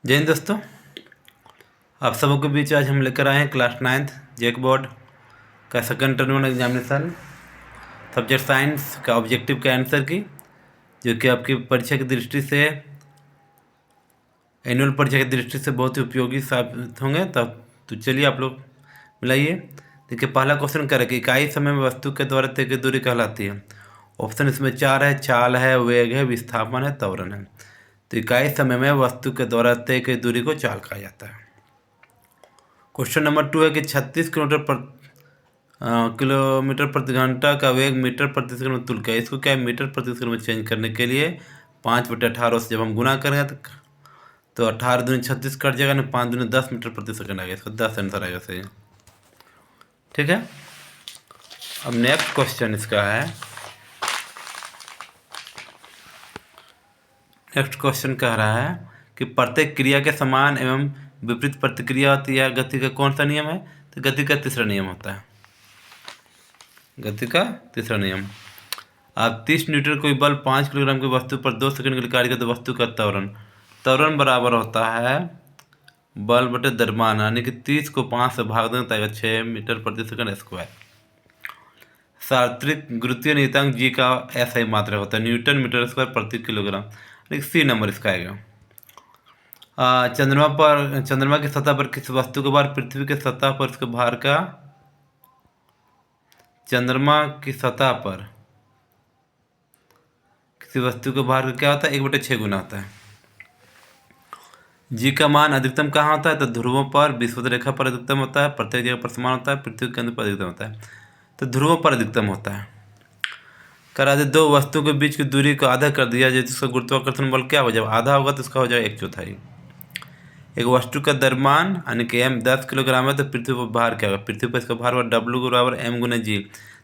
जय हिंद दोस्तों, आप सबों के बीच आज हम लेकर आए हैं क्लास 9th जेक बोर्ड का second term examination subject science का ऑब्जेक्टिव के आंसर की, जो कि आपकी परीक्षा की दृष्टि से एनुअल परीक्षा की दृष्टि से बहुत ही उपयोगी साबित होंगे। तब तो चलिए आप लोग मिलाइए। देखिए, पहला क्वेश्चन करें कि इकाई समय में वस्तु के द्वारा तय की दूरी कहलाती है। ऑप्शन इसमें 4 है। चाल है, वेग है, विस्थापन है, त्वरण है। तो इकाई समय में वस्तु के द्वारा तय की दूरी को चाल कहा जाता है। क्वेश्चन नंबर 2 है कि 36 किलोमीटर प्रति घंटा का वेग मीटर प्रति सेकंड में तुल्य है। इसको क्या है, मीटर प्रति सेकंड में चेंज करने के लिए 5/18 से जब हम गुना करेंगे तो 18 दूनी 36 कट जाएगा ना, 5 दूनी 10 मीटर प्रति सेकंड आएगा। इसका 10 आंसर आएगा सही। ठीक है, अब नेक्स्ट क्वेश्चन इसका है। नेक्स्ट क्वेश्चन कह रहा है कि प्रत्येक क्रिया के समान एवं विपरीत प्रतिक्रिया होती है। गति का कौन सा नियम है? तो गति का तीसरा नियम होता है। गति का तीसरा नियम। आप 30 न्यूटन कोई बल 5 किलोग्राम की वस्तु पर 2 सेकंड के लिए कार्य करे तो वस्तु का त्वरण बराबर होता है बल बटे द्रव्यमान, यानी कि 30 को 5 से भाग दें तो 6 मीटर प्रति सेकंड स्क्वायर। सार्वत्रिक गुरुत्वीय नियतांक जी का ऐसा मात्रा होता है न्यूटन मीटर स्क्वायर प्रति किलोग्राम, लेकिन सी नंबर इसका आएगा। चंद्रमा की सतह पर किस वस्तु के भार पृथ्वी के सतह पर उसके भार का चंद्रमा की सतह पर किसी वस्तु के भार का क्या होता है? 1/6 गुना होता है। जी का मान अधिकतम कहाँ होता है? तो ध्रुवों पर, विषुवत रेखा पर अधिकतम होता है, प्रत्येक जगह पर समान होता है, पृथ्वी के केंद्र पर अधिकतम होता है। तो ध्रुवों पर अधिकतम होता है। करा दे, दो वस्तुओं के बीच की दूरी को आधा कर दिया जाए, जिसका गुरुत्वाकर्षण बल क्या हो जाए? आधा होगा तो उसका हो जाएगा 1/4। एक वस्तु का द्रव्यमान यानी कि m 10 किलोग्राम है, तो पृथ्वी पर भार क्या होगा? पृथ्वी पर इसका भार होगा W बराबर m गुना जी।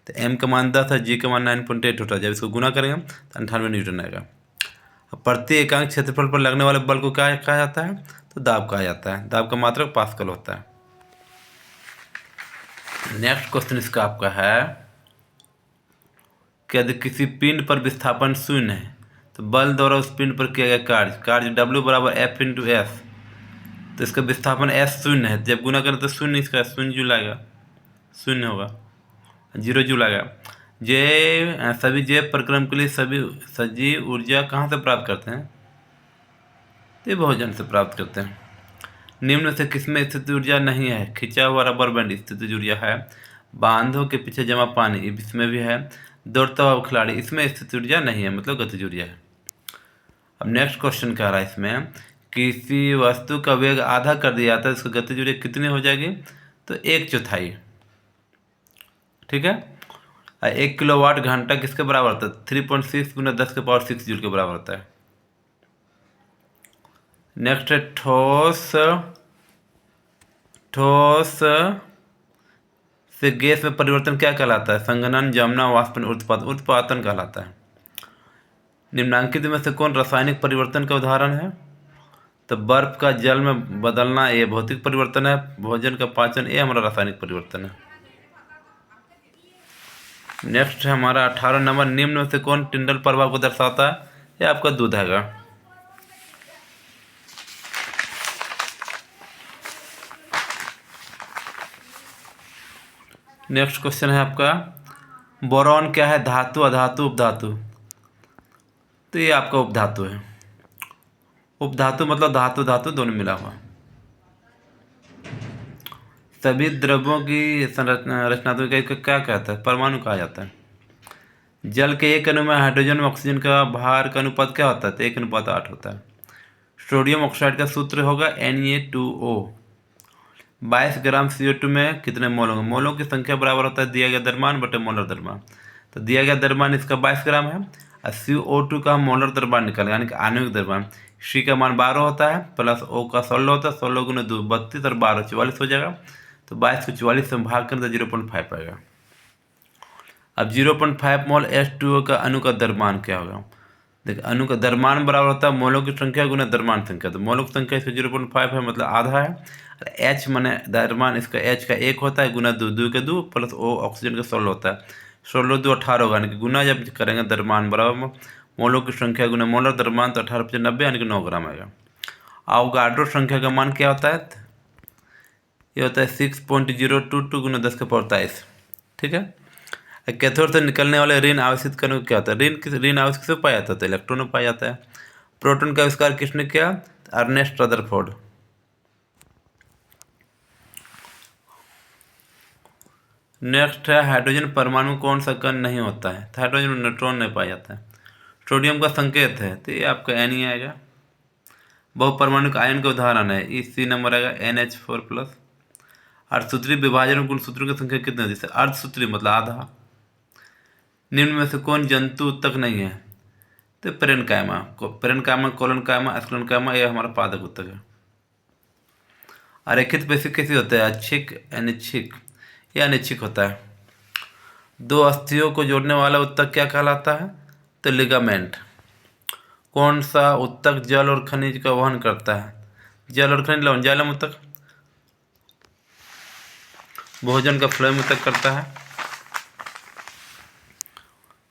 तो m का मान 10 है, g का मान 9.8 होता है। जब इसको गुना करेंगे तो 98 न्यूटन आएगा। अब प्रति एकांक क्षेत्रफल पर लगने वाले बल को क्या कहा जाता है? तो दाब कहा जाता है। दाब का मात्रक पास्कल होता है। नेक्स्ट क्वेश्चन इसका आपका है कि यदि किसी पिंड पर विस्थापन शून्य है तो बल द्वारा उस पिंड पर किया गया कार्य W बराबर F × S। तो इसका विस्थापन S शून्य है, जब गुना करें तो शून्य, इसका 0 जूल आएगा, 0 होगा, 0 जूल आएगा। सभी जैव प्रक्रम के लिए सभी सजीव ऊर्जा कहाँ से प्राप्त करते हैं? तो भोजन से प्राप्त करते हैं। निम्न से किसमें स्थिति ऊर्जा नहीं है? खिंचा हुआ रबर बैंड स्थिति ऊर्जा है। बांधों के पीछे जमा पानी इसमें भी है। दौड़ता हुआ खिलाड़ी इसमें स्थिति ऊर्जा नहीं है, मतलब गतिज ऊर्जा है। अब नेक्स्ट क्वेश्चन कह रहा है इसमें, किसी वस्तु का वेग आधा कर दिया जाता है, इसकी गतिज ऊर्जा कितनी हो जाएगी? तो 1/4। ठीक है, 1 किलोवाट घंटा किसके बराबर होता है? 3.6 × 10⁶ जूल के बराबर होता है। नेक्स्ट है ठोस से गैस में परिवर्तन क्या कहलाता है? संघनन, जमना, वाष्पन, उत्पादन कहलाता है। निम्नांकित में से कौन रासायनिक परिवर्तन का उदाहरण है? तो बर्फ का जल में बदलना ये भौतिक परिवर्तन है। भोजन का पाचन ये हमारा रासायनिक परिवर्तन है। नेक्स्ट है हमारा 18 नंबर, निम्न में से कौन टिंडल प्रभाव को दर्शाता है? ये आपका दूध हैगा। नेक्स्ट क्वेश्चन है आपका, बोरॉन क्या है? धातु, अधातु, उपधातु? तो ये आपका उपधातु है। उपधातु मतलब धातु धातु दोनों मिला हुआ। सभी द्रव्यों की रचनात्मक इकाई को क्या कहता है? परमाणु कहा जाता है। जल के एक अणु में हाइड्रोजन और ऑक्सीजन का भार का अनुपात क्या होता है? तो 1:8 होता है। सोडियम ऑक्साइड का सूत्र होगा Na2O। 22 ग्राम CO2 में कितने मोल होंगे? मोलों की संख्या बराबर होता है दिया गया द्रव्यमान बटे मोलर द्रव्यमान। तो दिया गया द्रव्यमान इसका 22 ग्राम है और CO2 का मोलर द्रव्यमान निकलेगा, यानी कि आणविक द्रव्यमान। C का मान 12 होता है, प्लस O का 16 होता है, 16 × 2 32 और 12 44 हो जाएगा। तो 22 को 44 से भाग करें तो 0.5 आएगा। अब 0.5 मोल H2O का अणु का द्रव्यमान क्या होगा? देखिए, अणु का द्रव्यमान बराबर होता है मोलों की संख्या गुना द्रव्यमान संख्या। तो मोलों की संख्या इसका 0.5 है, मतलब आधा है। और H माने द्रव्यमान इसका H का 1 होता है, गुना 2 के 2 प्लस O ऑक्सीजन का 16 होता है। 16 2 18 होगा, यानी कि गुना जब करेंगे द्रव्यमान बराबर मोलों की संख्या गुना मोलर द्रव्यमान, तो 18 × 5 = 90, यानी कि 9 ग्राम आएगा। आवगाड्रो संख्या का मान क्या होता है? ये होता है 6.022 गुना 10⁻23। ठीक है। कैथोड से निकलने वाले ऋण आवेशित कणों को क्या होता है? ऋण आवेश किसमें पाया जाता है? तो इलेक्ट्रॉन में पाया जाता है। प्रोटॉन का आविष्कार किसने किया? Ernest Rutherford. नेक्स्ट है हाइड्रोजन परमाणु कौन सा कण नहीं होता है? तो हाइड्रोजन में न्यूट्रॉन नहीं पाया जाता है। सोडियम का संकेत है तो ये आपका एन ही आएगा। बहुपरमाणु आयन का उदाहरण है, इसी नंबर आएगा NH4+। अर्धसूत्री विभाजन गुणसूत्रों की संख्या कितनी होती है? अर्धसूत्री मतलब आधा। निम्न में से कौन जंतु उत्तक नहीं है? तो पेरेनकाइमा, कोलोनकाइमा, एस्क्लेनकाइमा, यह हमारा पादक उत्तक है। अरेखित पेशी कैसी होता है? अच्छिक, अनिच्छिक या अनिच्छिक होता है। दो अस्थियों को जोड़ने वाला उत्तक क्या कहलाता है? तो लिगामेंट। कौन सा उत्तक जल और खनिज का वहन करता है? जल और खनिज लवण, जाइलम उत्तक। भोजन का फ्लोएम उत्तक करता है।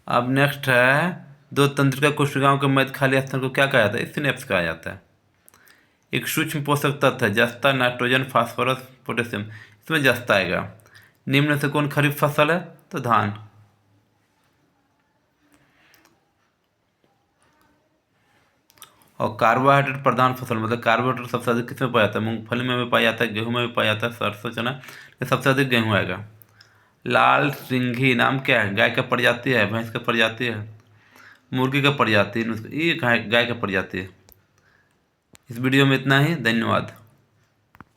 अब नेक्स्ट है, दो तंत्रिका कोशिकाओं के मध्य खाली स्थान को क्या कहा जाता है? सिनेप्स कहा जाता है। एक सूक्ष्म पोषक तत्व है जस्ता, नाइट्रोजन, फास्फोरस, पोटेशियम, इसमें जस्ता आएगा। निम्न से कौन खरीफ फसल है? तो धान। और कार्बोहाइड्रेट प्रधान फसल मतलब कार्बोहाइड्रेट सबसे अधिक किसमें पाया जाता है? मूंगफली में भी पाया जाता है, गेहूं में भी पाया जाता है, सरसों, चना, ये सबसे अधिक गेहूं आएगा। लाल सिंघी नाम क्या है? गाय का प्रजाति है, भैंस का प्रजाति है, मुर्गी का प्रजाति है, ये गाय का प्रजाति है। इस वीडियो में इतना ही, धन्यवाद।